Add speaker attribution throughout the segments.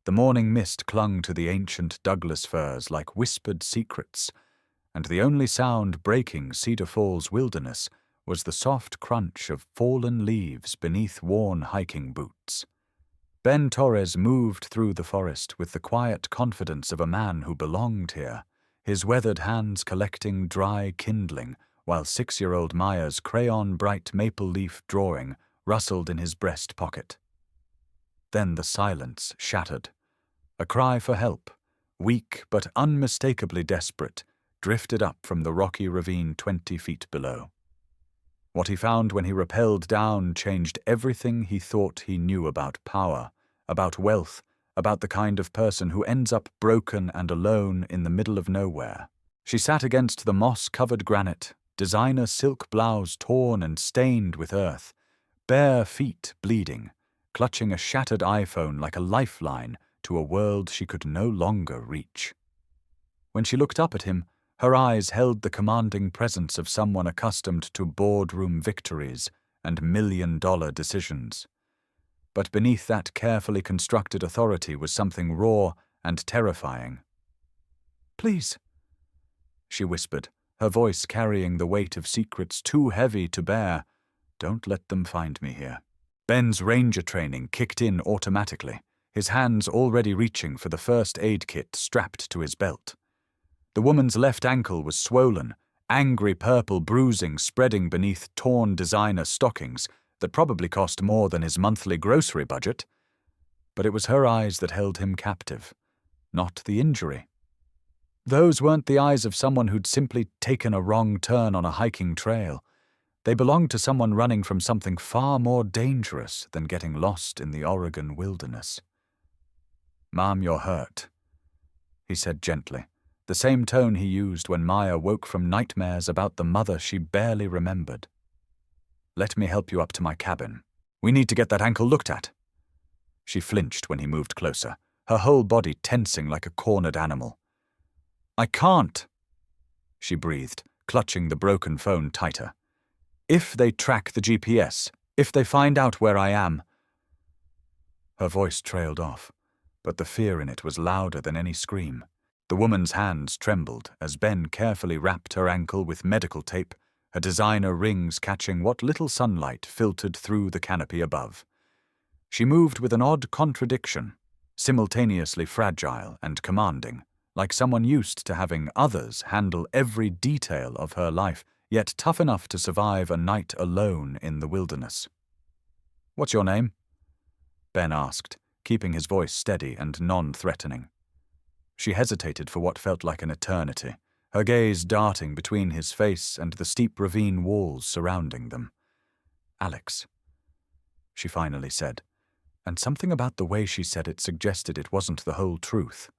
Speaker 1: The morning mist clung to the ancient Douglas firs like whispered secrets, and the only sound breaking Cedar Falls wilderness was the soft crunch of fallen leaves beneath worn hiking boots. Ben Torres moved through the forest with the quiet confidence of a man who belonged here, his weathered hands collecting dry kindling, while 6-year-old Maya's crayon-bright maple leaf drawing rustled in his breast pocket. Then the silence shattered. A cry for help, weak but unmistakably desperate, drifted up from the rocky ravine 20 feet below. What he found when he rappelled down changed everything he thought he knew about power, about wealth, about the kind of person who ends up broken and alone in the middle of nowhere. She sat against the moss-covered granite, designer silk blouse torn and stained with earth, bare feet bleeding, clutching a shattered iPhone like a lifeline to a world she could no longer reach. When she looked up at him, her eyes held the commanding presence of someone accustomed to boardroom victories and million-dollar decisions. But beneath that carefully constructed authority was something raw and terrifying. "Please," she whispered, her voice carrying the weight of secrets too heavy to bear. "Don't let them find me here." Ben's ranger training kicked in automatically, his hands already reaching for the first aid kit strapped to his belt. The woman's left ankle was swollen, angry purple bruising spreading beneath torn designer stockings that probably cost more than his monthly grocery budget. But it was her eyes that held him captive, not the injury. Those weren't the eyes of someone who'd simply taken a wrong turn on a hiking trail. They belonged to someone running from something far more dangerous than getting lost in the Oregon wilderness. "Mom, you're hurt," he said gently, the same tone he used when Maya woke from nightmares about the mother she barely remembered. "Let me help you up to my cabin. We need to get that ankle looked at." She flinched when he moved closer, her whole body tensing like a cornered animal. "I can't," she breathed, clutching the broken phone tighter. "If they track the GPS, if they find out where I am—" Her voice trailed off, but the fear in it was louder than any scream. The woman's hands trembled as Ben carefully wrapped her ankle with medical tape, her designer rings catching what little sunlight filtered through the canopy above. She moved with an odd contradiction, simultaneously fragile and commanding, like someone used to having others handle every detail of her life, yet tough enough to survive a night alone in the wilderness. "What's your name?" Ben asked, keeping his voice steady and non-threatening. She hesitated for what felt like an eternity, her gaze darting between his face and the steep ravine walls surrounding them. "Alex," she finally said, and something about the way she said it suggested it wasn't the whole truth.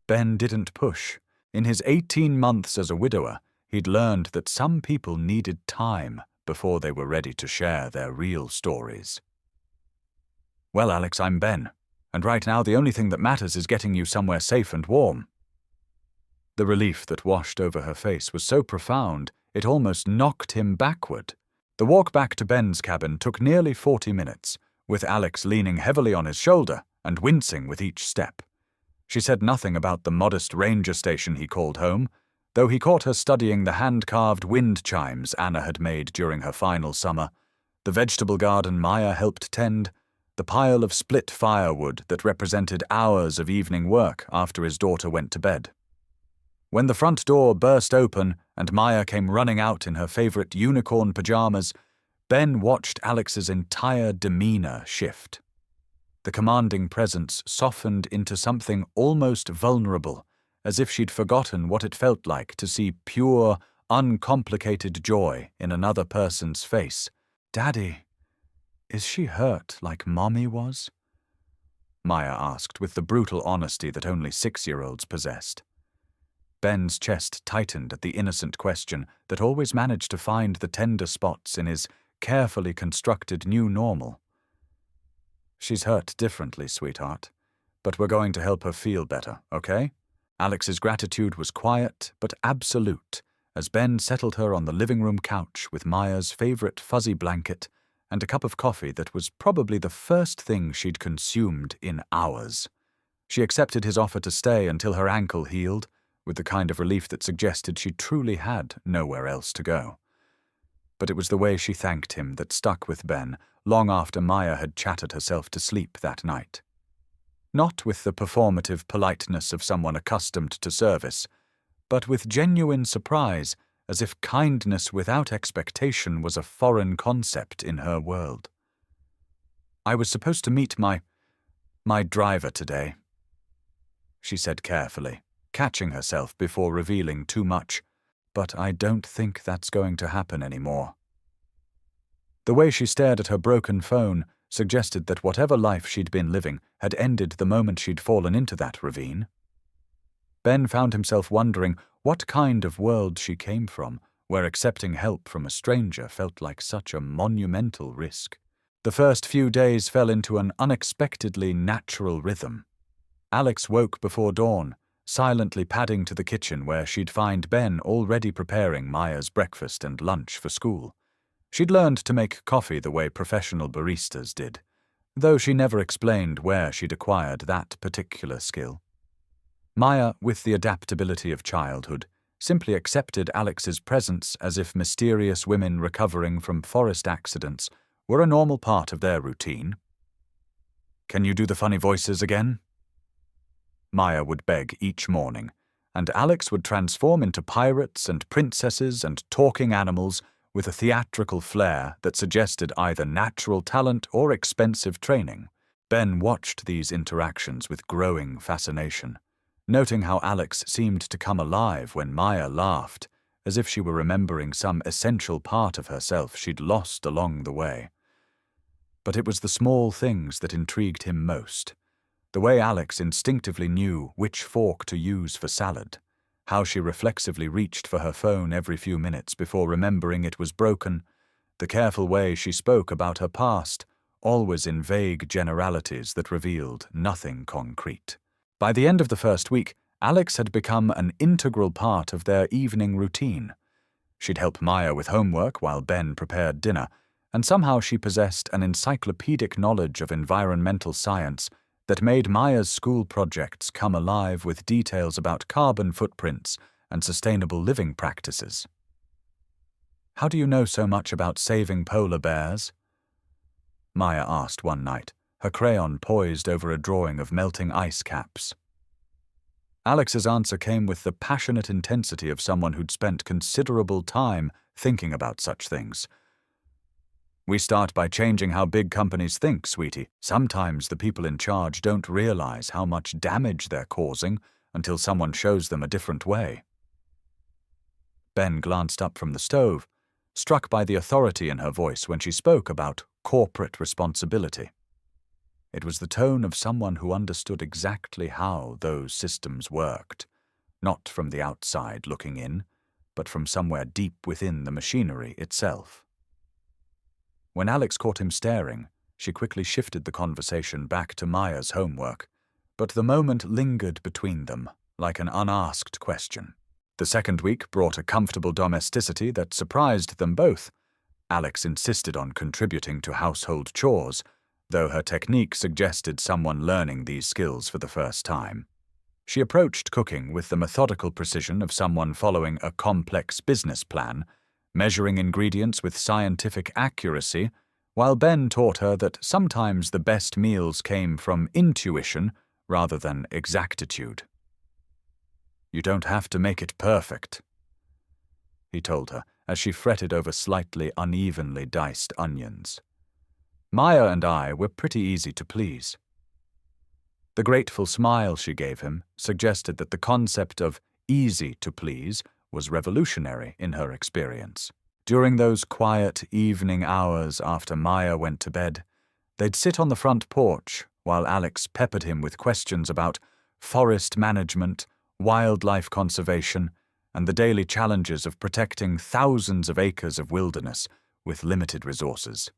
Speaker 1: Ben didn't push. In his 18 months as a widower, he'd learned that some people needed time before they were ready to share their real stories. "Well, Alex, I'm Ben. And right now the only thing that matters is getting you somewhere safe and warm." The relief that washed over her face was so profound it almost knocked him backward. The walk back to Ben's cabin took nearly 40 minutes, with Alex leaning heavily on his shoulder and wincing with each step. She said nothing about the modest ranger station he called home, though he caught her studying the hand-carved wind chimes Anna had made during her final summer, the vegetable garden Maya helped tend, the pile of split firewood that represented hours of evening work after his daughter went to bed. When the front door burst open and Maya came running out in her favorite unicorn pajamas, Ben watched Alex's entire demeanor shift. The commanding presence softened into something almost vulnerable, as if she'd forgotten what it felt like to see pure, uncomplicated joy in another person's face. "Daddy, is she hurt like Mommy was?" Maya asked with the brutal honesty that only 6-year-olds possessed. Ben's chest tightened at the innocent question that always managed to find the tender spots in his carefully constructed new normal. "She's hurt differently, sweetheart, but we're going to help her feel better, okay?" Alex's gratitude was quiet but absolute as Ben settled her on the living room couch with Maya's favorite fuzzy blanket and a cup of coffee that was probably the first thing she'd consumed in hours. She accepted his offer to stay until her ankle healed, with the kind of relief that suggested she truly had nowhere else to go. But it was the way she thanked him that stuck with Ben long after Maya had chattered herself to sleep that night. Not with the performative politeness of someone accustomed to service, but with genuine surprise, as if kindness without expectation was a foreign concept in her world. "I was supposed to meet my driver today," she said carefully, catching herself before revealing too much, "but I don't think that's going to happen anymore." The way she stared at her broken phone suggested that whatever life she'd been living had ended the moment she'd fallen into that ravine. Ben found himself wondering what kind of world she came from, where accepting help from a stranger felt like such a monumental risk. The first few days fell into an unexpectedly natural rhythm. Alex woke before dawn, silently padding to the kitchen where she'd find Ben already preparing Maya's breakfast and lunch for school. She'd learned to make coffee the way professional baristas did, though she never explained where she'd acquired that particular skill. Maya, with the adaptability of childhood, simply accepted Alex's presence as if mysterious women recovering from forest accidents were a normal part of their routine. "Can you do the funny voices again?" Maya would beg each morning, and Alex would transform into pirates and princesses and talking animals with a theatrical flair that suggested either natural talent or expensive training. Ben watched these interactions with growing fascination, noting how Alex seemed to come alive when Maya laughed, as if she were remembering some essential part of herself she'd lost along the way. But it was the small things that intrigued him most. The way Alex instinctively knew which fork to use for salad, how she reflexively reached for her phone every few minutes before remembering it was broken, the careful way she spoke about her past, always in vague generalities that revealed nothing concrete. By the end of the first week, Alex had become an integral part of their evening routine. She'd help Maya with homework while Ben prepared dinner, and somehow she possessed an encyclopedic knowledge of environmental science that made Maya's school projects come alive with details about carbon footprints and sustainable living practices. "How do you know so much about saving polar bears?" Maya asked one night, her crayon poised over a drawing of melting ice caps. Alex's answer came with the passionate intensity of someone who'd spent considerable time thinking about such things. "We start by changing how big companies think, sweetie. Sometimes the people in charge don't realize how much damage they're causing until someone shows them a different way." Ben glanced up from the stove, struck by the authority in her voice when she spoke about corporate responsibility. It was the tone of someone who understood exactly how those systems worked, not from the outside looking in, but from somewhere deep within the machinery itself. When Alex caught him staring, she quickly shifted the conversation back to Maya's homework, but the moment lingered between them, like an unasked question. The second week brought a comfortable domesticity that surprised them both. Alex insisted on contributing to household chores, though her technique suggested someone learning these skills for the first time. She approached cooking with the methodical precision of someone following a complex business plan, measuring ingredients with scientific accuracy, while Ben taught her that sometimes the best meals came from intuition rather than exactitude. "You don't have to make it perfect," he told her as she fretted over slightly unevenly diced onions. "Maya and I were pretty easy to please." The grateful smile she gave him suggested that the concept of easy to please was revolutionary in her experience. During those quiet evening hours after Maya went to bed, they'd sit on the front porch while Alex peppered him with questions about forest management, wildlife conservation, and the daily challenges of protecting thousands of acres of wilderness with limited resources.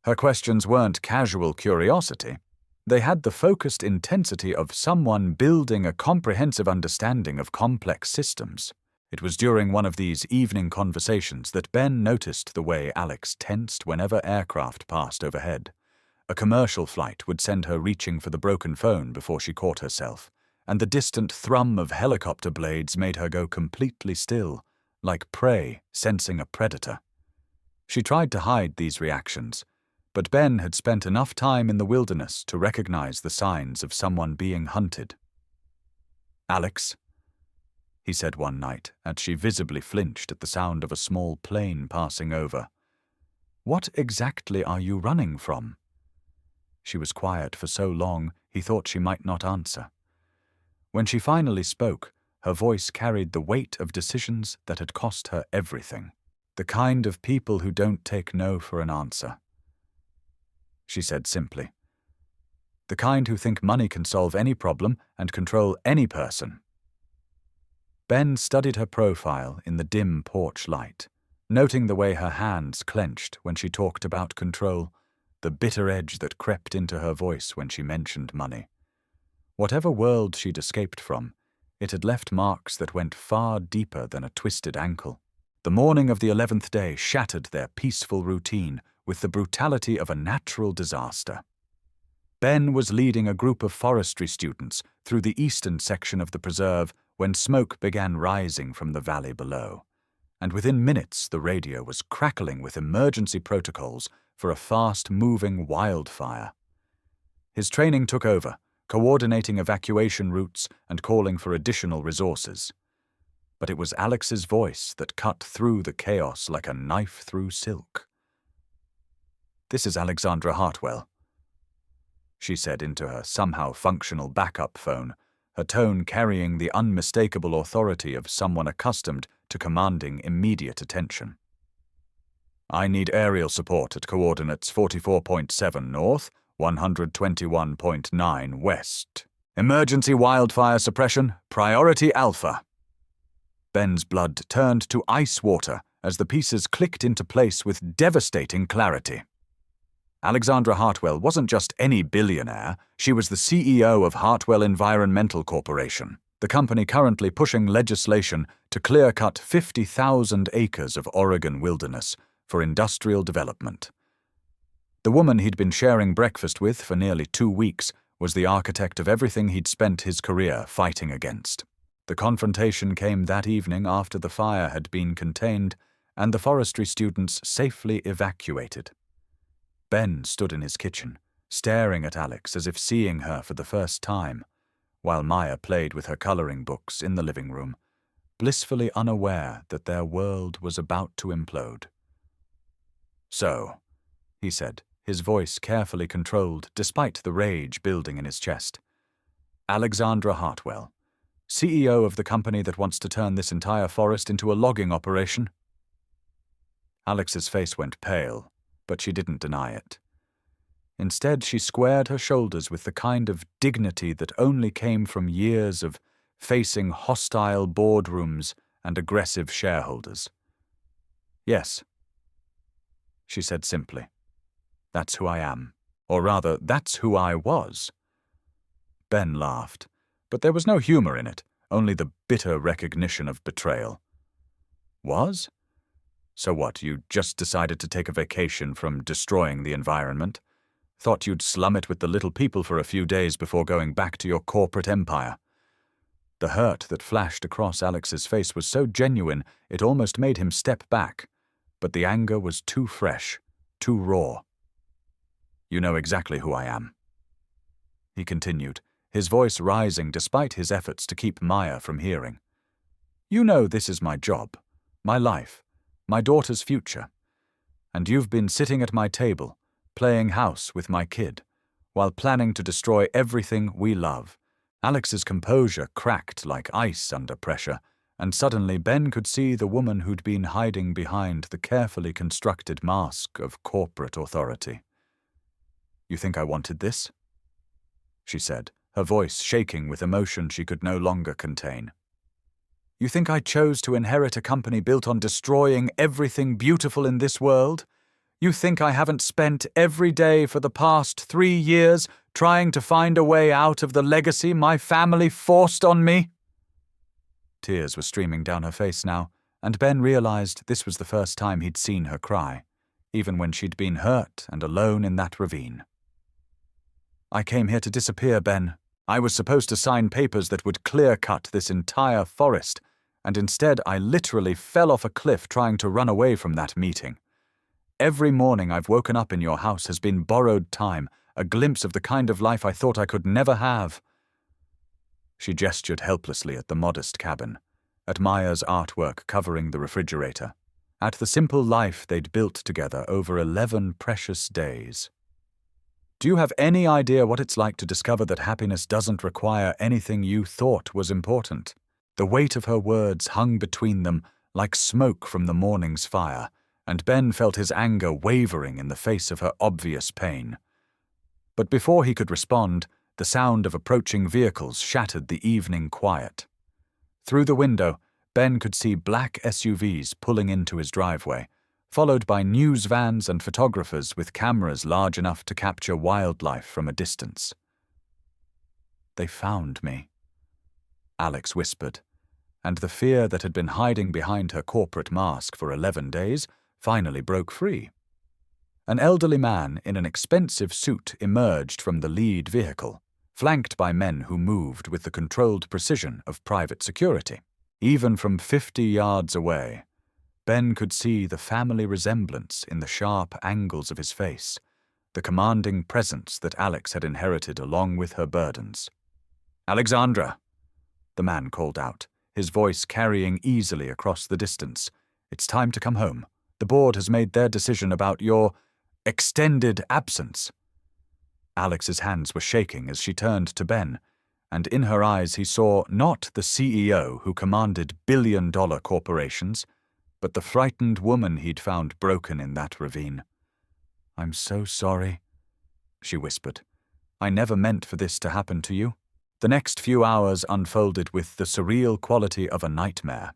Speaker 1: Her questions weren't casual curiosity. They had the focused intensity of someone building a comprehensive understanding of complex systems. It was during one of these evening conversations that Ben noticed the way Alex tensed whenever aircraft passed overhead. A commercial flight would send her reaching for the broken phone before she caught herself, and the distant thrum of helicopter blades made her go completely still, like prey sensing a predator. She tried to hide these reactions, but Ben had spent enough time in the wilderness to recognize the signs of someone being hunted. "Alex," he said one night, as she visibly flinched at the sound of a small plane passing over. "What exactly are you running from?" She was quiet for so long, he thought she might not answer. When she finally spoke, her voice carried the weight of decisions that had cost her everything. "The kind of people who don't take no for an answer," she said simply. "The kind who think money can solve any problem and control any person." Ben studied her profile in the dim porch light, noting the way her hands clenched when she talked about control, the bitter edge that crept into her voice when she mentioned money. Whatever world she'd escaped from, it had left marks that went far deeper than a twisted ankle. The morning of the 11th day shattered their peaceful routine with the brutality of a natural disaster. Ben was leading a group of forestry students through the eastern section of the preserve when smoke began rising from the valley below, and within minutes the radio was crackling with emergency protocols for a fast-moving wildfire. His training took over, coordinating evacuation routes and calling for additional resources. But it was Alex's voice that cut through the chaos like a knife through silk. "This is Alexandra Hartwell," she said into her somehow functional backup phone, her tone carrying the unmistakable authority of someone accustomed to commanding immediate attention. "I need aerial support at coordinates 44.7 north, 121.9 west. Emergency wildfire suppression, priority Alpha." Ben's blood turned to ice water as the pieces clicked into place with devastating clarity. Alexandra Hartwell wasn't just any billionaire, she was the CEO of Hartwell Environmental Corporation, the company currently pushing legislation to clear-cut 50,000 acres of Oregon wilderness for industrial development. The woman he'd been sharing breakfast with for nearly 2 weeks was the architect of everything he'd spent his career fighting against. The confrontation came that evening after the fire had been contained and the forestry students safely evacuated. Ben stood in his kitchen, staring at Alex as if seeing her for the first time, while Maya played with her coloring books in the living room, blissfully unaware that their world was about to implode. "So," he said, his voice carefully controlled despite the rage building in his chest. "Alexandra Hartwell, CEO of the company that wants to turn this entire forest into a logging operation?" Alex's face went pale, but she didn't deny it. Instead, she squared her shoulders with the kind of dignity that only came from years of facing hostile boardrooms and aggressive shareholders. "Yes," she said simply. "That's who I am. Or rather, that's who I was." Ben laughed, but there was no humor in it, only the bitter recognition of betrayal. "Was? So what, you just decided to take a vacation from destroying the environment? Thought you'd slum it with the little people for a few days before going back to your corporate empire?" The hurt that flashed across Alex's face was so genuine it almost made him step back, but the anger was too fresh, too raw. "You know exactly who I am," he continued, his voice rising despite his efforts to keep Maya from hearing. "You know this is my job, my life, my daughter's future, and you've been sitting at my table, playing house with my kid, while planning to destroy everything we love." Alex's composure cracked like ice under pressure, and suddenly Ben could see the woman who'd been hiding behind the carefully constructed mask of corporate authority. "You think I wanted this?" she said, her voice shaking with emotion she could no longer contain. "You think I chose to inherit a company built on destroying everything beautiful in this world? You think I haven't spent every day for the past 3 years trying to find a way out of the legacy my family forced on me?" Tears were streaming down her face now, and Ben realized this was the first time he'd seen her cry, even when she'd been hurt and alone in that ravine. "I came here to disappear, Ben. I was supposed to sign papers that would clear-cut this entire forest, and instead I literally fell off a cliff trying to run away from that meeting. Every morning I've woken up in your house has been borrowed time, a glimpse of the kind of life I thought I could never have." She gestured helplessly at the modest cabin, at Maya's artwork covering the refrigerator, at the simple life they'd built together over 11 precious days. "Do you have any idea what it's like to discover that happiness doesn't require anything you thought was important?" The weight of her words hung between them like smoke from the morning's fire, and Ben felt his anger wavering in the face of her obvious pain. But before he could respond, the sound of approaching vehicles shattered the evening quiet. Through the window, Ben could see black SUVs pulling into his driveway, followed by news vans and photographers with cameras large enough to capture wildlife from a distance. "They found me," Alex whispered, and the fear that had been hiding behind her corporate mask for 11 days finally broke free. An elderly man in an expensive suit emerged from the lead vehicle, flanked by men who moved with the controlled precision of private security. Even from 50 yards away, Ben could see the family resemblance in the sharp angles of his face, the commanding presence that Alex had inherited along with her burdens. "Alexandra," the man called out, his voice carrying easily across the distance. "It's time to come home. The board has made their decision about your extended absence." Alex's hands were shaking as she turned to Ben, and in her eyes he saw not the CEO who commanded billion-dollar corporations, but the frightened woman he'd found broken in that ravine. "I'm so sorry," she whispered. "I never meant for this to happen to you." The next few hours unfolded with the surreal quality of a nightmare.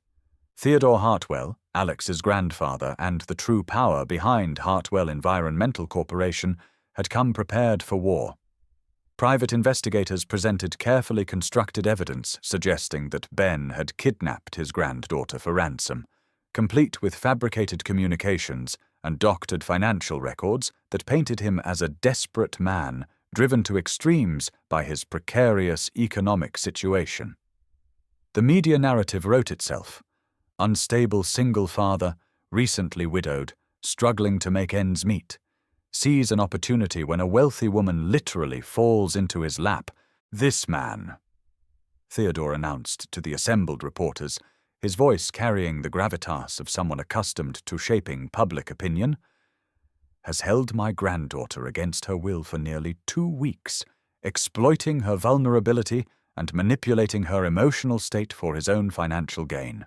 Speaker 1: Theodore Hartwell, Alex's grandfather and the true power behind Hartwell Environmental Corporation, had come prepared for war. Private investigators presented carefully constructed evidence suggesting that Ben had kidnapped his granddaughter for ransom, complete with fabricated communications and doctored financial records that painted him as a desperate man driven to extremes by his precarious economic situation. The media narrative wrote itself. Unstable single father, recently widowed, struggling to make ends meet, sees an opportunity when a wealthy woman literally falls into his lap. "This man," Theodore announced to the assembled reporters, his voice carrying the gravitas of someone accustomed to shaping public opinion, "has held my granddaughter against her will for nearly 2 weeks, exploiting her vulnerability and manipulating her emotional state for his own financial gain."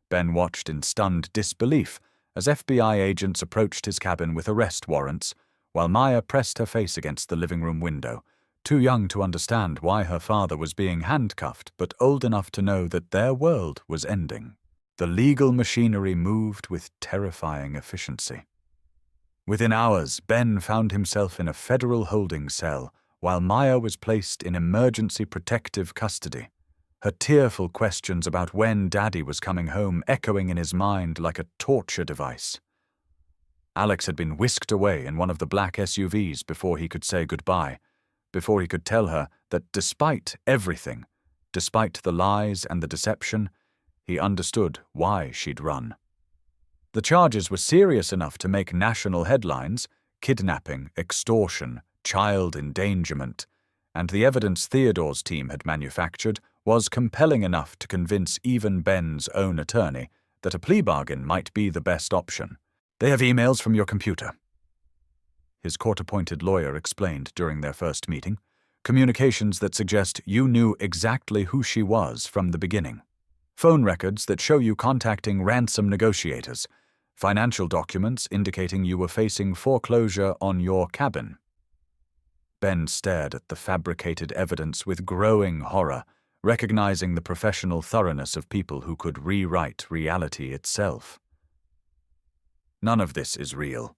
Speaker 1: Ben watched in stunned disbelief as FBI agents approached his cabin with arrest warrants, while Maya pressed her face against the living room window, too young to understand why her father was being handcuffed, but old enough to know that their world was ending. The legal machinery moved with terrifying efficiency. Within hours, Ben found himself in a federal holding cell, while Maya was placed in emergency protective custody, her tearful questions about when Daddy was coming home echoing in his mind like a torture device. Alex had been whisked away in one of the black SUVs before he could say goodbye, before he could tell her that despite everything, despite the lies and the deception, he understood why she'd run. The charges were serious enough to make national headlines: kidnapping, extortion, child endangerment, and the evidence Theodore's team had manufactured was compelling enough to convince even Ben's own attorney that a plea bargain might be the best option. "They have emails from your computer," his court-appointed lawyer explained during their first meeting, "communications that suggest you knew exactly who she was from the beginning. Phone records that show you contacting ransom negotiators, financial documents indicating you were facing foreclosure on your cabin." Ben stared at the fabricated evidence with growing horror, recognizing the professional thoroughness of people who could rewrite reality itself. "None of this is real,"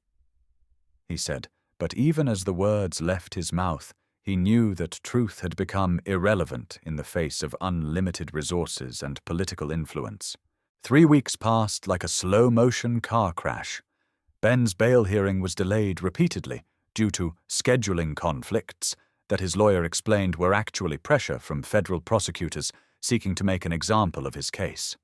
Speaker 1: he said, but even as the words left his mouth, he knew that truth had become irrelevant in the face of unlimited resources and political influence. 3 weeks passed like a slow-motion car crash. Ben's bail hearing was delayed repeatedly due to scheduling conflicts that his lawyer explained were actually pressure from federal prosecutors seeking to make an example of his case.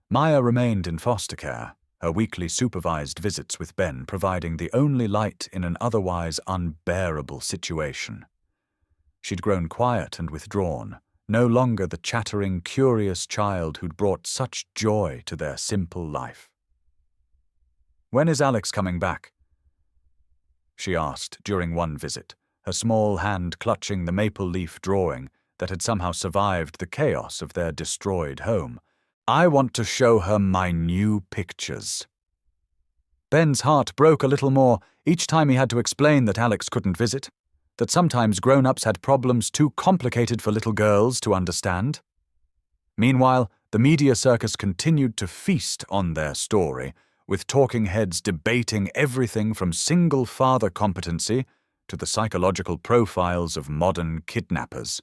Speaker 1: Maya remained in foster care, her weekly supervised visits with Ben providing the only light in an otherwise unbearable situation. She'd grown quiet and withdrawn, no longer the chattering, curious child who'd brought such joy to their simple life. "When is Alex coming back?" she asked during one visit, her small hand clutching the maple leaf drawing that had somehow survived the chaos of their destroyed home. "I want to show her my new pictures." Ben's heart broke a little more each time he had to explain that Alex couldn't visit, that sometimes grown-ups had problems too complicated for little girls to understand. Meanwhile, the media circus continued to feast on their story, with talking heads debating everything from single-father competency to the psychological profiles of modern kidnappers.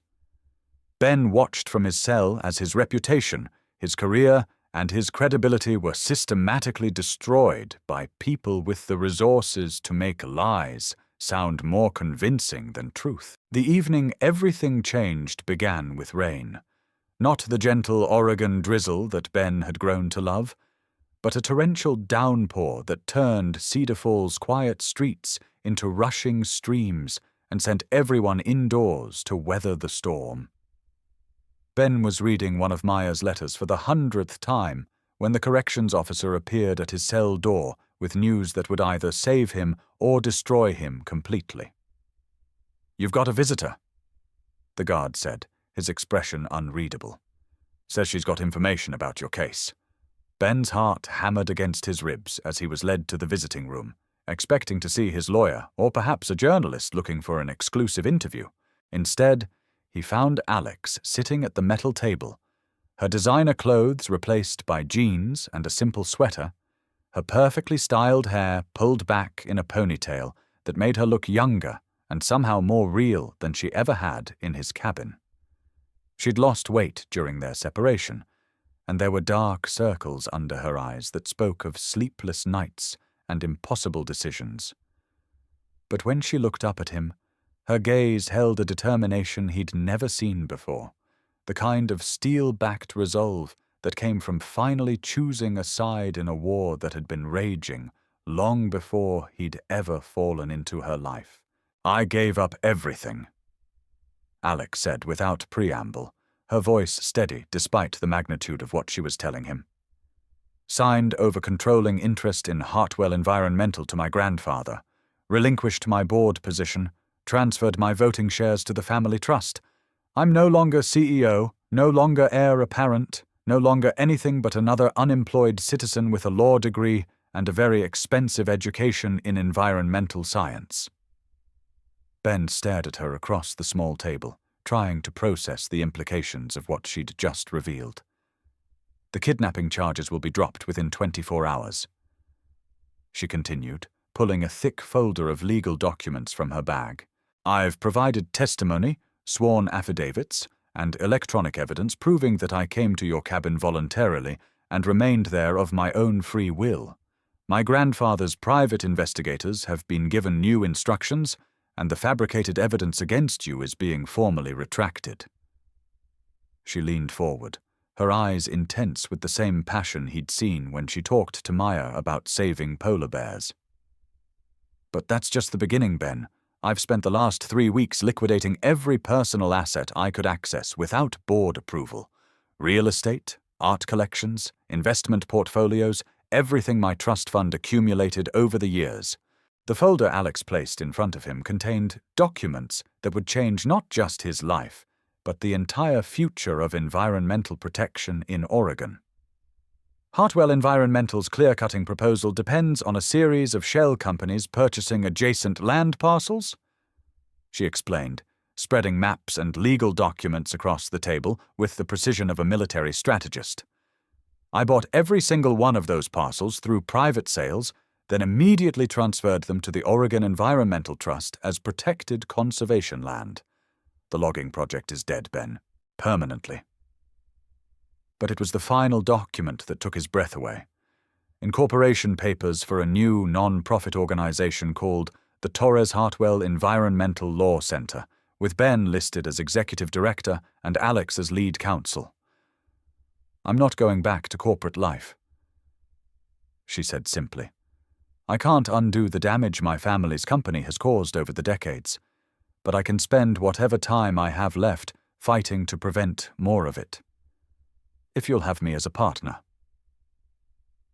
Speaker 1: Ben watched from his cell as his reputation, his career, and his credibility were systematically destroyed by people with the resources to make lies sound more convincing than truth. The evening everything changed began with rain. Not the gentle Oregon drizzle that Ben had grown to love, but a torrential downpour that turned Cedar Falls' quiet streets into rushing streams and sent everyone indoors to weather the storm. Ben was reading one of Maya's letters for the 100th time when the corrections officer appeared at his cell door with news that would either save him or destroy him completely. "You've got a visitor," the guard said, his expression unreadable. "Says she's got information about your case." Ben's heart hammered against his ribs as he was led to the visiting room, expecting to see his lawyer or perhaps a journalist looking for an exclusive interview. Instead, he found Alex sitting at the metal table, her designer clothes replaced by jeans and a simple sweater, her perfectly styled hair pulled back in a ponytail that made her look younger and somehow more real than she ever had in his cabin. She'd lost weight during their separation, and there were dark circles under her eyes that spoke of sleepless nights and impossible decisions. But when she looked up at him, her gaze held a determination he'd never seen before, the kind of steel-backed resolve that came from finally choosing a side in a war that had been raging long before he'd ever fallen into her life. "I gave up everything," Alex said without preamble, her voice steady despite the magnitude of what she was telling him. "Signed over controlling interest in Hartwell Environmental to my grandfather, relinquished my board position, transferred my voting shares to the family trust. I'm no longer CEO, no longer heir apparent, no longer anything but another unemployed citizen with a law degree and a very expensive education in environmental science." Ben stared at her across the small table, trying to process the implications of what she'd just revealed. "The kidnapping charges will be dropped within 24 hours. She continued, pulling a thick folder of legal documents from her bag. "I've provided testimony, sworn affidavits, and electronic evidence proving that I came to your cabin voluntarily and remained there of my own free will. My grandfather's private investigators have been given new instructions, and the fabricated evidence against you is being formally retracted." She leaned forward, her eyes intense with the same passion he'd seen when she talked to Maya about saving polar bears. "But that's just the beginning, Ben. I've spent the last 3 weeks liquidating every personal asset I could access without board approval. Real estate, art collections, investment portfolios, everything my trust fund accumulated over the years." The folder Alex placed in front of him contained documents that would change not just his life, but the entire future of environmental protection in Oregon. Hartwell Environmental's clear-cutting proposal depends on a series of shell companies purchasing adjacent land parcels, she explained, spreading maps and legal documents across the table with the precision of a military strategist. "I bought every single one of those parcels through private sales, then immediately transferred them to the Oregon Environmental Trust as protected conservation land. The logging project is dead, Ben. Permanently. But it was the final document that took his breath away. Incorporation papers for a new non-profit organization called the Torres Hartwell Environmental Law Center, with Ben listed as executive director and Alex as lead counsel. "I'm not going back to corporate life," she said simply. "I can't undo the damage my family's company has caused over the decades, but I can spend whatever time I have left fighting to prevent more of it. If you'll have me as a partner."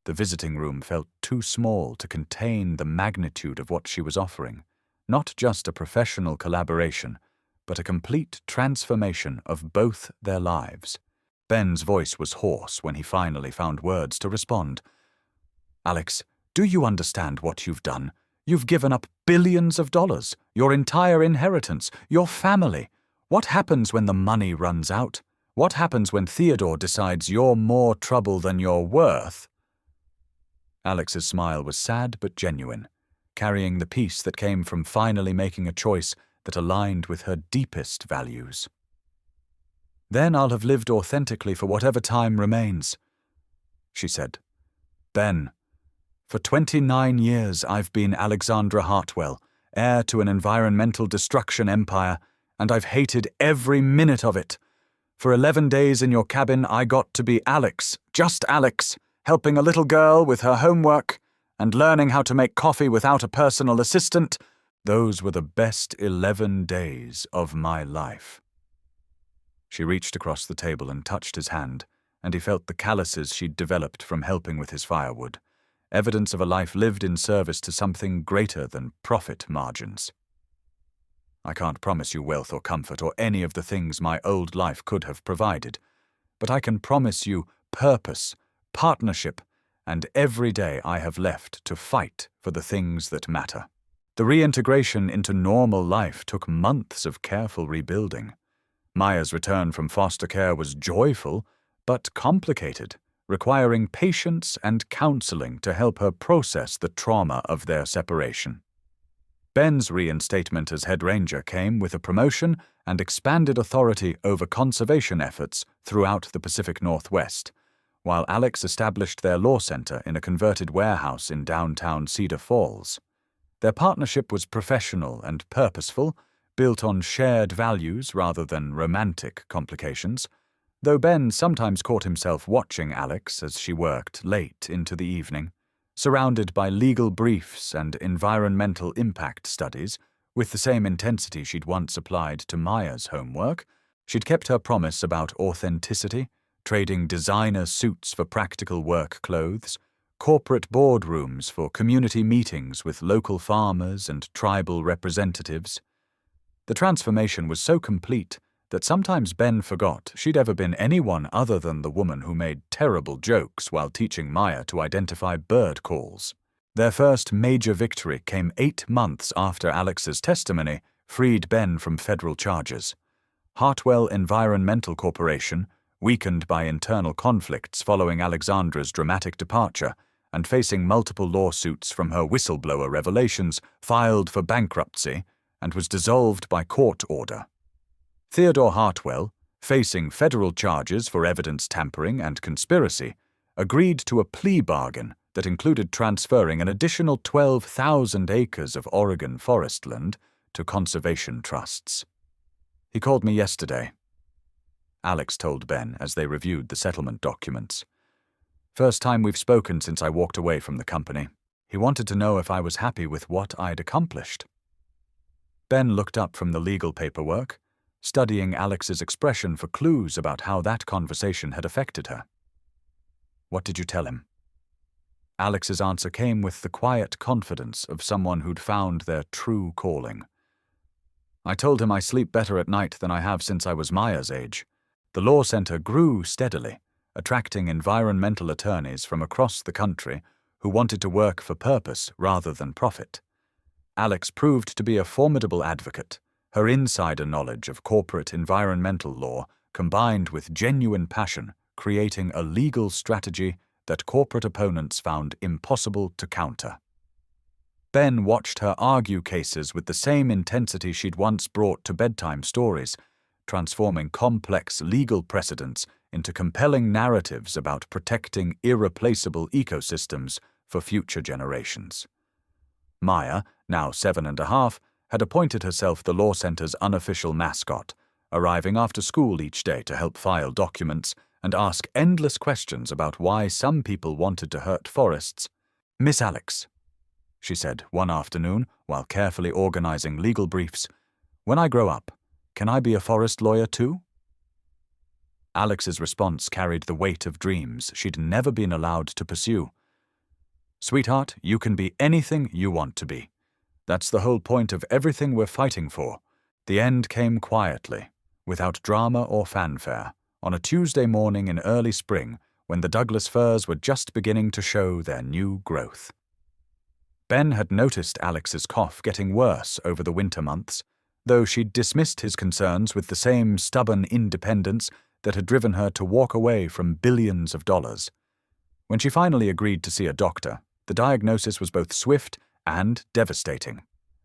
Speaker 1: The visiting room felt too small to contain the magnitude of what she was offering, not just a professional collaboration, but a complete transformation of both their lives. Ben's voice was hoarse when he finally found words to respond. "Alex, do you understand what you've done? You've given up billions of dollars, your entire inheritance, your family. What happens when the money runs out? What happens when Theodore decides you're more trouble than you're worth?" Alex's smile was sad but genuine, carrying the peace that came from finally making a choice that aligned with her deepest values. "Then I'll have lived authentically for whatever time remains," she said. "Ben, for 29 years I've been Alexandra Hartwell, heir to an environmental destruction empire, and I've hated every minute of it. For 11 days in your cabin I got to be Alex, just Alex, helping a little girl with her homework and learning how to make coffee without a personal assistant. Those were the best 11 days of my life." She reached across the table and touched his hand, and he felt the calluses she'd developed from helping with his firewood, evidence of a life lived in service to something greater than profit margins. "I can't promise you wealth or comfort or any of the things my old life could have provided, but I can promise you purpose, partnership, and every day I have left to fight for the things that matter." The reintegration into normal life took months of careful rebuilding. Maya's return from foster care was joyful, but complicated, requiring patience and counseling to help her process the trauma of their separation. Ben's reinstatement as head ranger came with a promotion and expanded authority over conservation efforts throughout the Pacific Northwest, while Alex established their law center in a converted warehouse in downtown Cedar Falls. Their partnership was professional and purposeful, built on shared values rather than romantic complications, though Ben sometimes caught himself watching Alex as she worked late into the evening, surrounded by legal briefs and environmental impact studies. With the same intensity she'd once applied to Maya's homework, she'd kept her promise about authenticity, trading designer suits for practical work clothes, corporate boardrooms for community meetings with local farmers and tribal representatives. The transformation was so complete that sometimes Ben forgot she'd ever been anyone other than the woman who made terrible jokes while teaching Maya to identify bird calls. Their first major victory came 8 months after Alex's testimony freed Ben from federal charges. Hartwell Environmental Corporation, weakened by internal conflicts following Alexandra's dramatic departure and facing multiple lawsuits from her whistleblower revelations, filed for bankruptcy and was dissolved by court order. Theodore Hartwell, facing federal charges for evidence tampering and conspiracy, agreed to a plea bargain that included transferring an additional 12,000 acres of Oregon forest land to conservation trusts. "He called me yesterday," Alex told Ben as they reviewed the settlement documents. "First time we've spoken since I walked away from the company. He wanted to know if I was happy with what I'd accomplished." Ben looked up from the legal paperwork, studying Alex's expression for clues about how that conversation had affected her. "What did you tell him?" Alex's answer came with the quiet confidence of someone who'd found their true calling. "I told him I sleep better at night than I have since I was Maya's age. The law center grew steadily, attracting environmental attorneys from across the country who wanted to work for purpose rather than profit. Alex proved to be a formidable advocate, her insider knowledge of corporate environmental law combined with genuine passion, creating a legal strategy that corporate opponents found impossible to counter. Ben watched her argue cases with the same intensity she'd once brought to bedtime stories, transforming complex legal precedents into compelling narratives about protecting irreplaceable ecosystems for future generations. Maya, now 7½, had appointed herself the law center's unofficial mascot, arriving after school each day to help file documents and ask endless questions about why some people wanted to hurt forests. "Miss Alex," she said one afternoon while carefully organizing legal briefs, "when I grow up, can I be a forest lawyer too?" Alex's response carried the weight of dreams she'd never been allowed to pursue. "Sweetheart, you can be anything you want to be. That's the whole point of everything we're fighting for." The end came quietly, without drama or fanfare, on a Tuesday morning in early spring when the Douglas firs were just beginning to show their new growth. Ben had noticed Alex's cough getting worse over the winter months, though she'd dismissed his concerns with the same stubborn independence that had driven her to walk away from billions of dollars. When she finally agreed to see a doctor, the diagnosis was both swift and devastating.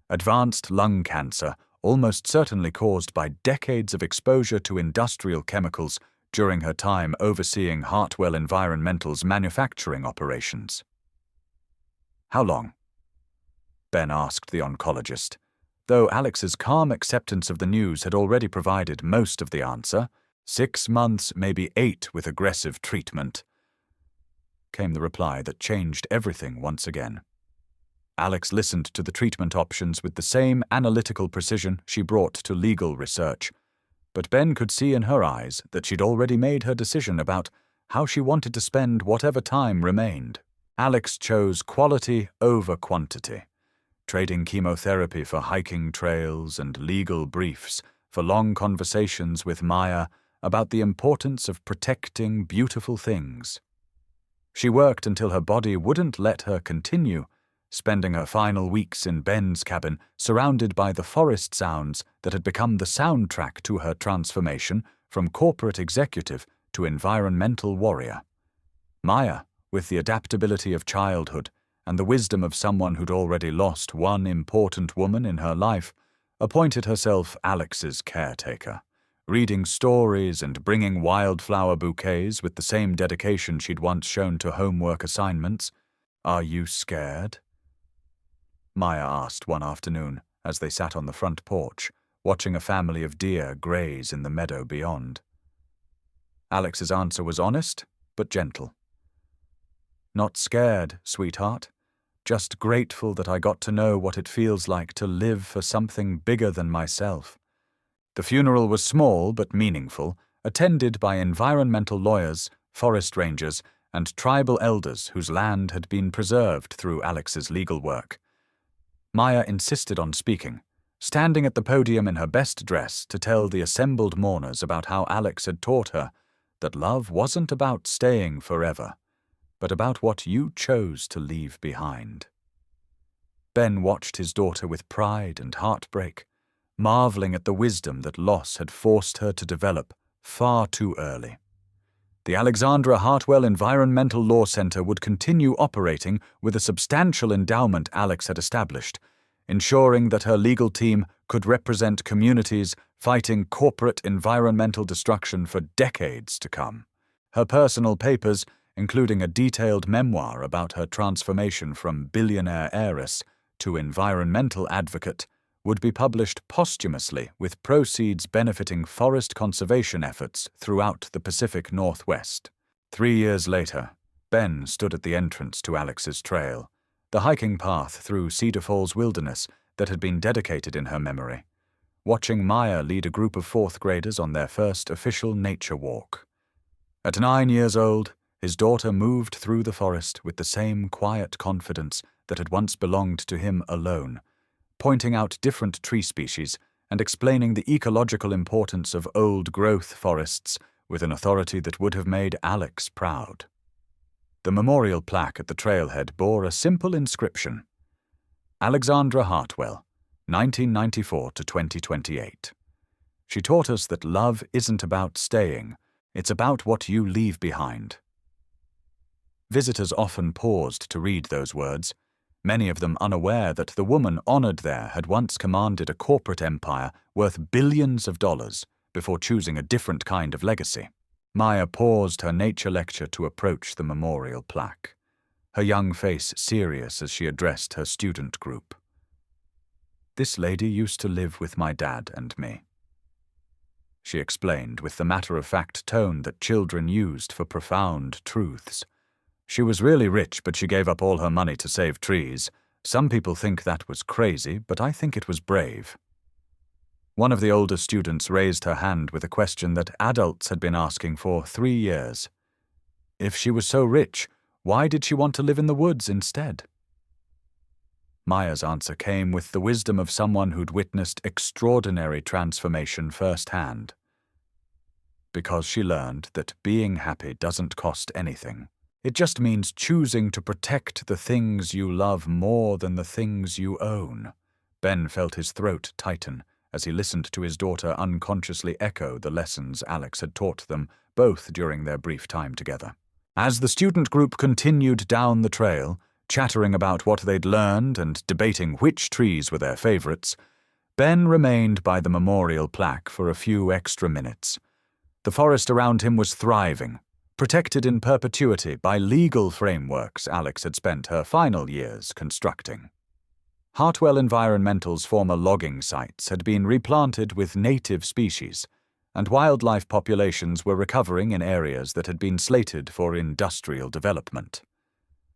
Speaker 1: Advanced lung cancer, almost certainly caused by decades of exposure to industrial chemicals during her time overseeing Hartwell Environmental's manufacturing operations. "How long?" Ben asked the oncologist, though Alex's calm acceptance of the news had already provided most of the answer. 6 months, maybe 8 with aggressive treatment, came the reply that changed everything once again. Alex listened to the treatment options with the same analytical precision she brought to legal research, but Ben could see in her eyes that she'd already made her decision about how she wanted to spend whatever time remained. Alex chose quality over quantity, trading chemotherapy for hiking trails and legal briefs for long conversations with Maya about the importance of protecting beautiful things. She worked until her body wouldn't let her continue, spending her final weeks in Ben's cabin surrounded by the forest sounds that had become the soundtrack to her transformation from corporate executive to environmental warrior. Maya, with the adaptability of childhood and the wisdom of someone who'd already lost one important woman in her life, appointed herself Alex's caretaker, reading stories and bringing wildflower bouquets with the same dedication she'd once shown to homework assignments. "Are you scared?" Maya asked one afternoon as they sat on the front porch, watching a family of deer graze in the meadow beyond. Alex's answer was honest, but gentle. "Not scared, sweetheart. Just grateful that I got to know what it feels like to live for something bigger than myself." The funeral was small but meaningful, attended by environmental lawyers, forest rangers, and tribal elders whose land had been preserved through Alex's legal work. Maya insisted on speaking, standing at the podium in her best dress to tell the assembled mourners about how Alex had taught her that love wasn't about staying forever, but about what you chose to leave behind. Ben watched his daughter with pride and heartbreak, marveling at the wisdom that loss had forced her to develop far too early. The Alexandra Hartwell Environmental Law Center would continue operating with a substantial endowment Alex had established, ensuring that her legal team could represent communities fighting corporate environmental destruction for decades to come. Her personal papers, including a detailed memoir about her transformation from billionaire heiress to environmental advocate, would be published posthumously with proceeds benefiting forest conservation efforts throughout the Pacific Northwest. 3 years later, Ben stood at the entrance to Alex's trail, the hiking path through Cedar Falls wilderness that had been dedicated in her memory, watching Maya lead a group of 4th graders on their first official nature walk. At 9 years old, his daughter moved through the forest with the same quiet confidence that had once belonged to him alone, pointing out different tree species and explaining the ecological importance of old-growth forests with an authority that would have made Alex proud. The memorial plaque at the trailhead bore a simple inscription: Alexandra Hartwell, 1994 to 2028. She taught us that love isn't about staying, it's about what you leave behind. Visitors often paused to read those words, many of them unaware that the woman honored there had once commanded a corporate empire worth billions of dollars before choosing a different kind of legacy. Maya paused her nature lecture to approach the memorial plaque, her young face serious as she addressed her student group. "This lady used to live with my dad and me," she explained with the matter-of-fact tone that children used for profound truths. "She was really rich, but she gave up all her money to save trees. Some people think that was crazy, but I think it was brave." One of the older students raised her hand with a question that adults had been asking for 3 years. If she was so rich, why did she want to live in the woods instead? Maya's answer came with the wisdom of someone who'd witnessed extraordinary transformation firsthand. Because she learned that being happy doesn't cost anything. It just means choosing to protect the things you love more than the things you own. Ben felt his throat tighten as he listened to his daughter unconsciously echo the lessons Alex had taught them, both during their brief time together. As the student group continued down the trail, chattering about what they'd learned and debating which trees were their favorites, Ben remained by the memorial plaque for a few extra minutes. The forest around him was thriving, protected in perpetuity by legal frameworks Alex had spent her final years constructing. Hartwell Environmental's former logging sites had been replanted with native species, and wildlife populations were recovering in areas that had been slated for industrial development.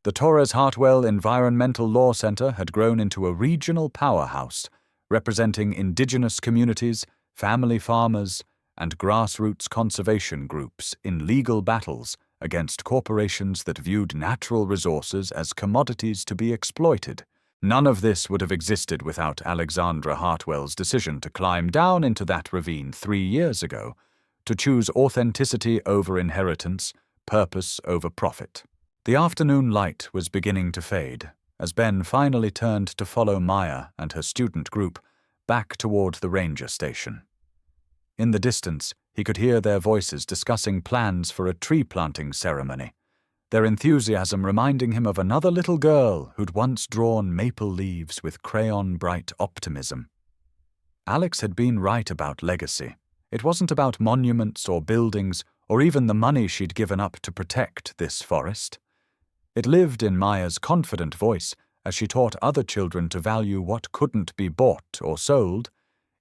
Speaker 1: The Torres Hartwell Environmental Law Center had grown into a regional powerhouse, representing indigenous communities, family farmers, and grassroots conservation groups in legal battles against corporations that viewed natural resources as commodities to be exploited. None of this would have existed without Alexandra Hartwell's decision to climb down into that ravine 3 years ago, to choose authenticity over inheritance, purpose over profit. The afternoon light was beginning to fade as Ben finally turned to follow Maya and her student group back toward the ranger station. In the distance, he could hear their voices discussing plans for a tree-planting ceremony, their enthusiasm reminding him of another little girl who'd once drawn maple leaves with crayon-bright optimism. Alex had been right about legacy. It wasn't about monuments or buildings or even the money she'd given up to protect this forest. It lived in Maya's confident voice as she taught other children to value what couldn't be bought or sold,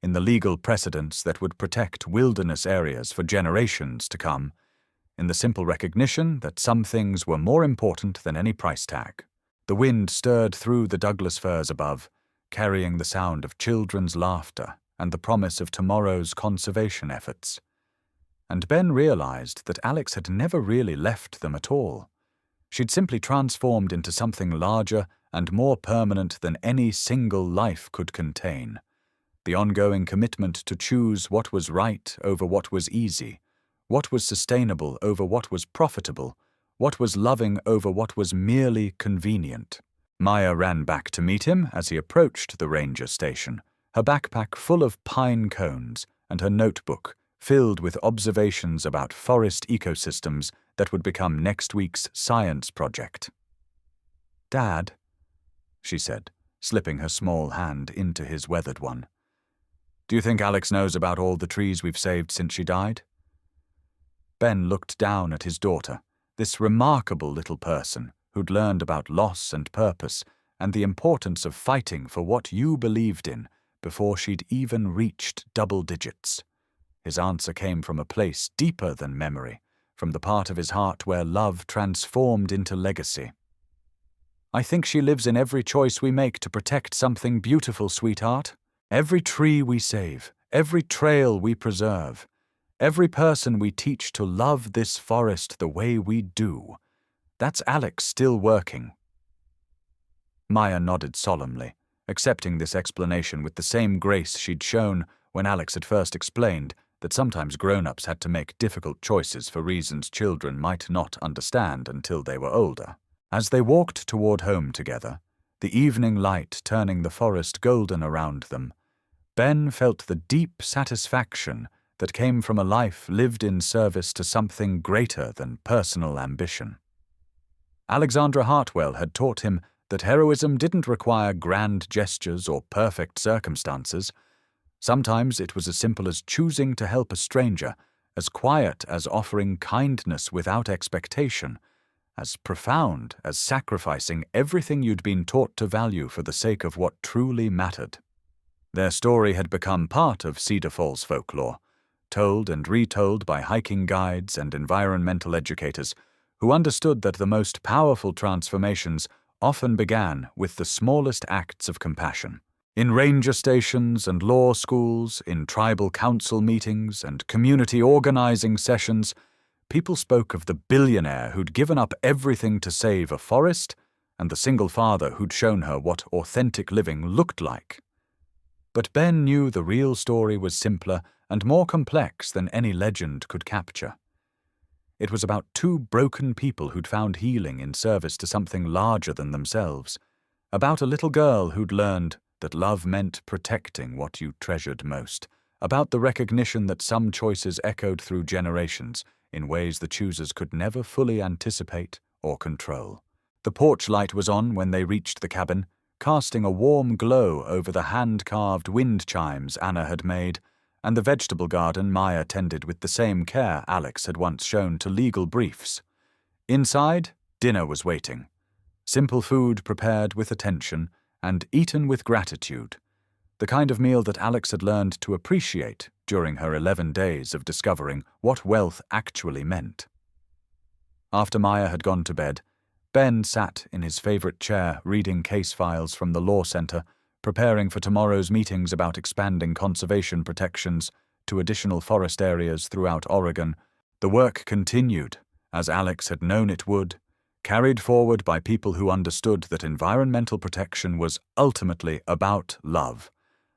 Speaker 1: in the legal precedents that would protect wilderness areas for generations to come, in the simple recognition that some things were more important than any price tag. The wind stirred through the Douglas firs above, carrying the sound of children's laughter and the promise of tomorrow's conservation efforts. And Ben realized that Alex had never really left them at all. She'd simply transformed into something larger and more permanent than any single life could contain. The ongoing commitment to choose what was right over what was easy, what was sustainable over what was profitable, what was loving over what was merely convenient. Maya ran back to meet him as he approached the ranger station, her backpack full of pine cones and her notebook filled with observations about forest ecosystems that would become next week's science project. "Dad," she said, slipping her small hand into his weathered one, "do you think Alex knows about all the trees we've saved since she died?" Ben looked down at his daughter, this remarkable little person who'd learned about loss and purpose and the importance of fighting for what you believed in before she'd even reached double digits. His answer came from a place deeper than memory, from the part of his heart where love transformed into legacy. "I think she lives in every choice we make to protect something beautiful, sweetheart. Every tree we save, every trail we preserve, every person we teach to love this forest the way we do. That's Alex still working." Maya nodded solemnly, accepting this explanation with the same grace she'd shown when Alex had first explained that sometimes grown-ups had to make difficult choices for reasons children might not understand until they were older. As they walked toward home together, the evening light turning the forest golden around them, Ben felt the deep satisfaction that came from a life lived in service to something greater than personal ambition. Alexandra Hartwell had taught him that heroism didn't require grand gestures or perfect circumstances. Sometimes it was as simple as choosing to help a stranger, as quiet as offering kindness without expectation, as profound as sacrificing everything you'd been taught to value for the sake of what truly mattered. Their story had become part of Cedar Falls folklore, told and retold by hiking guides and environmental educators who understood that the most powerful transformations often began with the smallest acts of compassion. In ranger stations and law schools, in tribal council meetings and community organizing sessions, people spoke of the billionaire who'd given up everything to save a forest and the single father who'd shown her what authentic living looked like. But Ben knew the real story was simpler and more complex than any legend could capture. It was about two broken people who'd found healing in service to something larger than themselves, about a little girl who'd learned that love meant protecting what you treasured most, about the recognition that some choices echoed through generations in ways the choosers could never fully anticipate or control. The porch light was on when they reached the cabin, casting a warm glow over the hand-carved wind chimes Anna had made, and the vegetable garden Maya tended with the same care Alex had once shown to legal briefs. Inside, dinner was waiting. Simple food prepared with attention and eaten with gratitude, the kind of meal that Alex had learned to appreciate during her 11 days of discovering what wealth actually meant. After Maya had gone to bed, Ben sat in his favorite chair reading case files from the law center, preparing for tomorrow's meetings about expanding conservation protections to additional forest areas throughout Oregon. The work continued, as Alex had known it would, carried forward by people who understood that environmental protection was ultimately about love.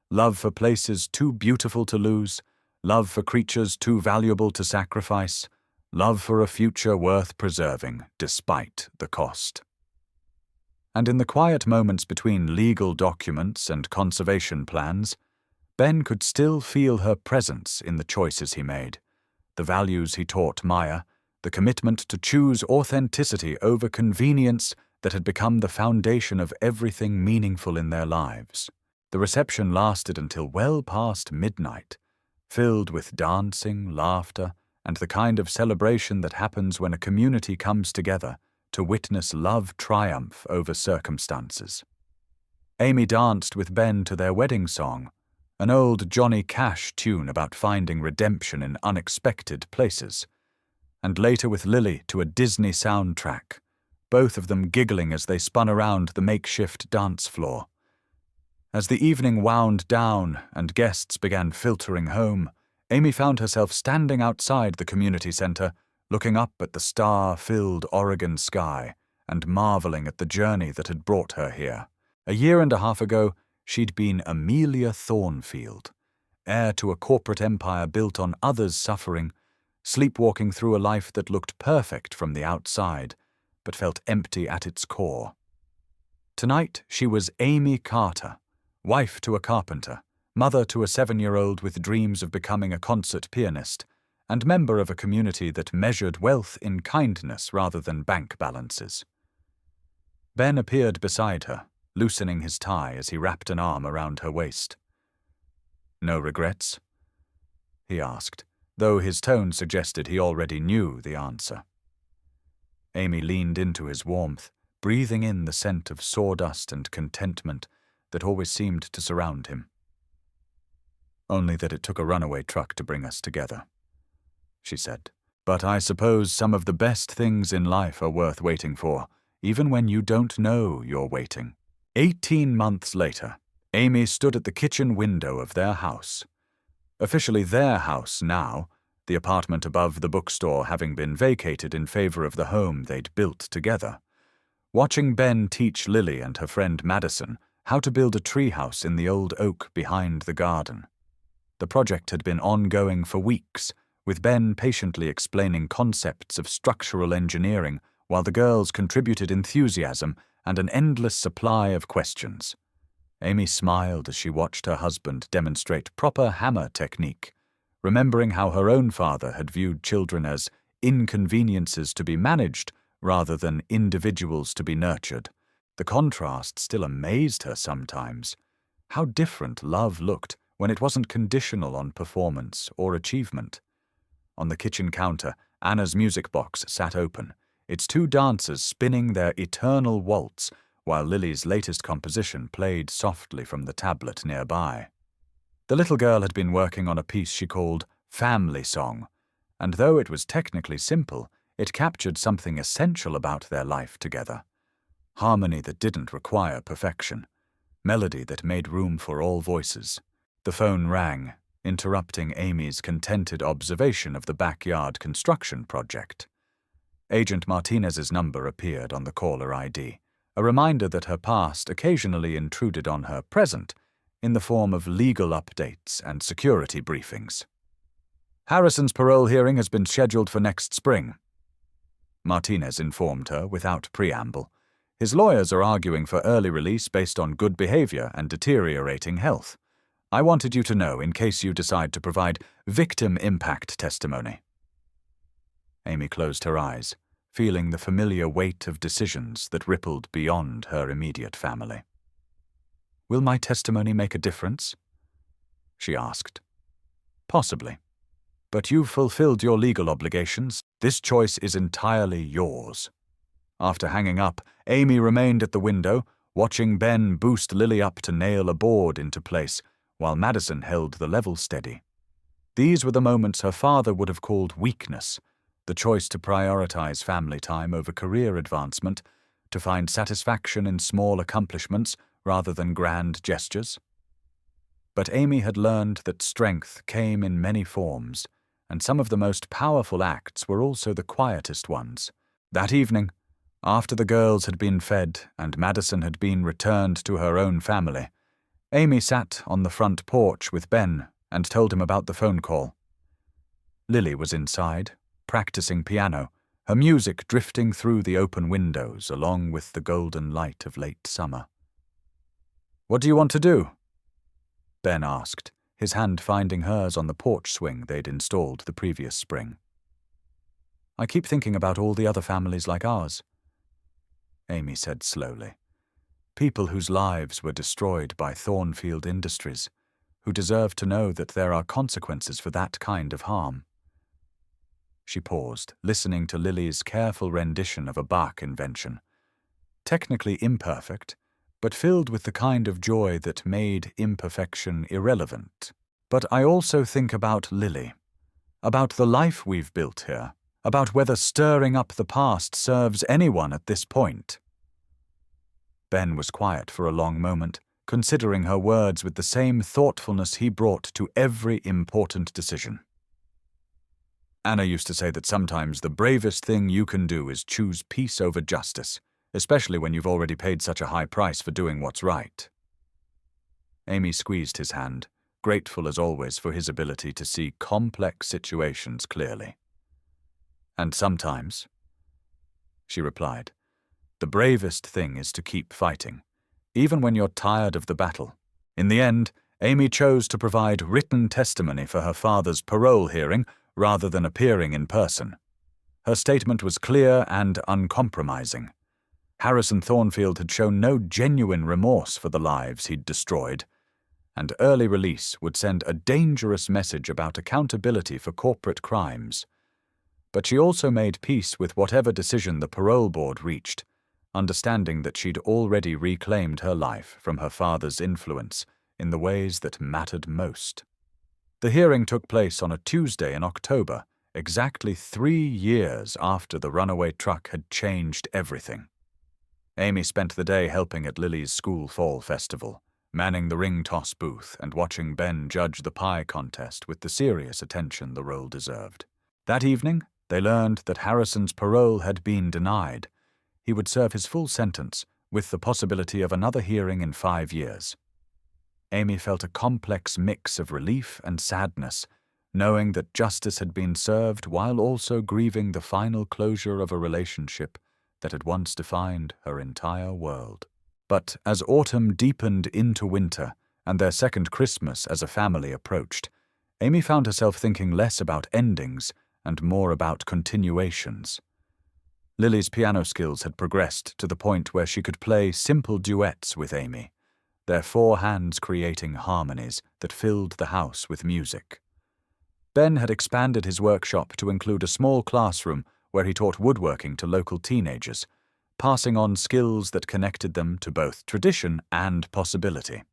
Speaker 1: Love for places too beautiful to lose, love for creatures too valuable to sacrifice, love for a future worth preserving despite the cost. And in the quiet moments between legal documents and conservation plans, Ben could still feel her presence in the choices he made, the values he taught Maya, the commitment to choose authenticity over convenience that had become the foundation of everything meaningful in their lives. The reception lasted until well past midnight, filled with dancing, laughter, and the kind of celebration that happens when a community comes together to witness love triumph over circumstances. Amy danced with Ben to their wedding song, an old Johnny Cash tune about finding redemption in unexpected places, and later with Lily to a Disney soundtrack, both of them giggling as they spun around the makeshift dance floor. As the evening wound down and guests began filtering home, Amy found herself standing outside the community center, looking up at the star-filled Oregon sky and marveling at the journey that had brought her here. A year and a half ago, she'd been Amelia Thornfield, heir to a corporate empire built on others' suffering, sleepwalking through a life that looked perfect from the outside, but felt empty at its core. Tonight, she was Amy Carter, wife to a carpenter, mother to a 7-year-old with dreams of becoming a concert pianist, and member of a community that measured wealth in kindness rather than bank balances. Ben appeared beside her, loosening his tie as he wrapped an arm around her waist. "No regrets?" he asked, though his tone suggested he already knew the answer. Amy leaned into his warmth, breathing in the scent of sawdust and contentment that always seemed to surround him. "Only that it took a runaway truck to bring us together," she said. "But I suppose some of the best things in life are worth waiting for, even when you don't know you're waiting." 18 months later, Amy stood at the kitchen window of their house. Officially their house now, the apartment above the bookstore having been vacated in favor of the home they'd built together, watching Ben teach Lily and her friend Madison how to build a treehouse in the old oak behind the garden. The project had been ongoing for weeks, with Ben patiently explaining concepts of structural engineering while the girls contributed enthusiasm and an endless supply of questions. Amy smiled as she watched her husband demonstrate proper hammer technique, remembering how her own father had viewed children as inconveniences to be managed rather than individuals to be nurtured. The contrast still amazed her sometimes. How different love looked when it wasn't conditional on performance or achievement. On the kitchen counter, Anna's music box sat open, its two dancers spinning their eternal waltz while Lily's latest composition played softly from the tablet nearby. The little girl had been working on a piece she called Family Song, and though it was technically simple, it captured something essential about their life together. Harmony that didn't require perfection. Melody that made room for all voices. The phone rang, interrupting Amy's contented observation of the backyard construction project. Agent Martinez's number appeared on the caller ID, a reminder that her past occasionally intruded on her present in the form of legal updates and security briefings. Harrison's parole hearing has been scheduled for next spring, Martinez informed her without preamble. His lawyers are arguing for early release based on good behavior and deteriorating health. I wanted you to know in case you decide to provide victim impact testimony. Amy closed her eyes, feeling the familiar weight of decisions that rippled beyond her immediate family. Will my testimony make a difference? She asked. Possibly. But you've fulfilled your legal obligations. This choice is entirely yours. After hanging up, Amy remained at the window, watching Ben boost Lily up to nail a board into place, while Madison held the level steady. These were the moments her father would have called weakness, the choice to prioritize family time over career advancement, to find satisfaction in small accomplishments rather than grand gestures. But Amy had learned that strength came in many forms, and some of the most powerful acts were also the quietest ones. That evening, after the girls had been fed and Madison had been returned to her own family, Amy sat on the front porch with Ben and told him about the phone call. Lily was inside, practicing piano, her music drifting through the open windows along with the golden light of late summer. "What do you want to do?" Ben asked, his hand finding hers on the porch swing they'd installed the previous spring. "I keep thinking about all the other families like ours," Amy said slowly. "People whose lives were destroyed by Thornfield Industries, who deserve to know that there are consequences for that kind of harm." She paused, listening to Lily's careful rendition of a Bach invention. Technically imperfect, but filled with the kind of joy that made imperfection irrelevant. "But I also think about Lily, about the life we've built here, about whether stirring up the past serves anyone at this point." Ben was quiet for a long moment, considering her words with the same thoughtfulness he brought to every important decision. "Anna used to say that sometimes the bravest thing you can do is choose peace over justice, especially when you've already paid such a high price for doing what's right." Amy squeezed his hand, grateful as always for his ability to see complex situations clearly. "And sometimes," she replied, "the bravest thing is to keep fighting, even when you're tired of the battle." In the end, Amy chose to provide written testimony for her father's parole hearing rather than appearing in person. Her statement was clear and uncompromising. Harrison Thornfield had shown no genuine remorse for the lives he'd destroyed, and early release would send a dangerous message about accountability for corporate crimes. But she also made peace with whatever decision the parole board reached, understanding that she'd already reclaimed her life from her father's influence in the ways that mattered most. The hearing took place on a Tuesday in October, exactly 3 years after the runaway truck had changed everything. Amy spent the day helping at Lily's school fall festival, manning the ring toss booth and watching Ben judge the pie contest with the serious attention the role deserved. That evening, they learned that Harrison's parole had been denied. He would serve his full sentence, with the possibility of another hearing in 5 years. Amy felt a complex mix of relief and sadness, knowing that justice had been served while also grieving the final closure of a relationship that had once defined her entire world. But as autumn deepened into winter, and their second Christmas as a family approached, Amy found herself thinking less about endings and more about continuations. Lily's piano skills had progressed to the point where she could play simple duets with Amy, their 4 hands creating harmonies that filled the house with music. Ben had expanded his workshop to include a small classroom where he taught woodworking to local teenagers, passing on skills that connected them to both tradition and possibility.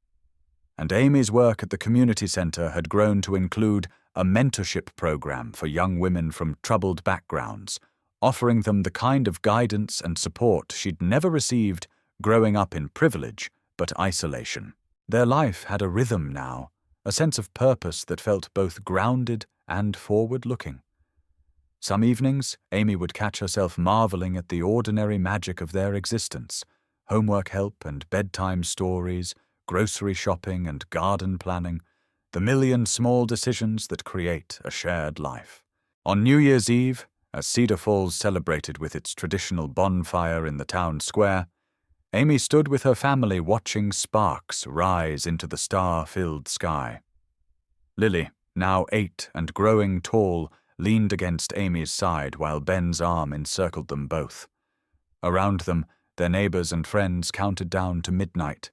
Speaker 1: And Amy's work at the community center had grown to include a mentorship program for young women from troubled backgrounds, offering them the kind of guidance and support she'd never received growing up in privilege but isolation. Their life had a rhythm now, a sense of purpose that felt both grounded and forward-looking. Some evenings, Amy would catch herself marveling at the ordinary magic of their existence: homework help and bedtime stories, grocery shopping and garden planning, the million small decisions that create a shared life. On New Year's Eve, as Cedar Falls celebrated with its traditional bonfire in the town square, Amy stood with her family watching sparks rise into the star-filled sky. Lily, now 8 and growing tall, leaned against Amy's side while Ben's arm encircled them both. Around them, their neighbors and friends counted down to midnight,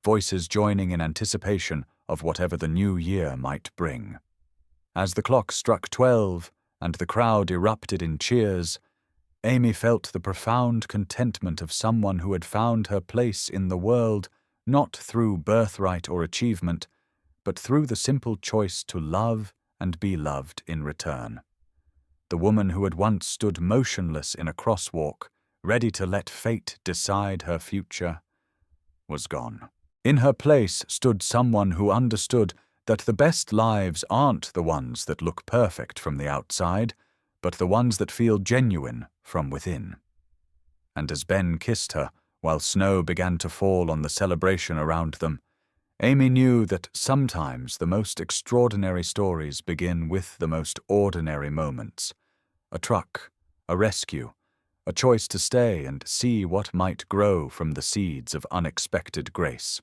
Speaker 1: voices joining in anticipation of whatever the new year might bring. As the clock struck 12 and the crowd erupted in cheers, Amy felt the profound contentment of someone who had found her place in the world not through birthright or achievement, but through the simple choice to love and be loved in return. The woman who had once stood motionless in a crosswalk, ready to let fate decide her future, was gone. In her place stood someone who understood that the best lives aren't the ones that look perfect from the outside, but the ones that feel genuine from within. And as Ben kissed her, while snow began to fall on the celebration around them, Amy knew that sometimes the most extraordinary stories begin with the most ordinary moments: a truck, a rescue, a choice to stay and see what might grow from the seeds of unexpected grace.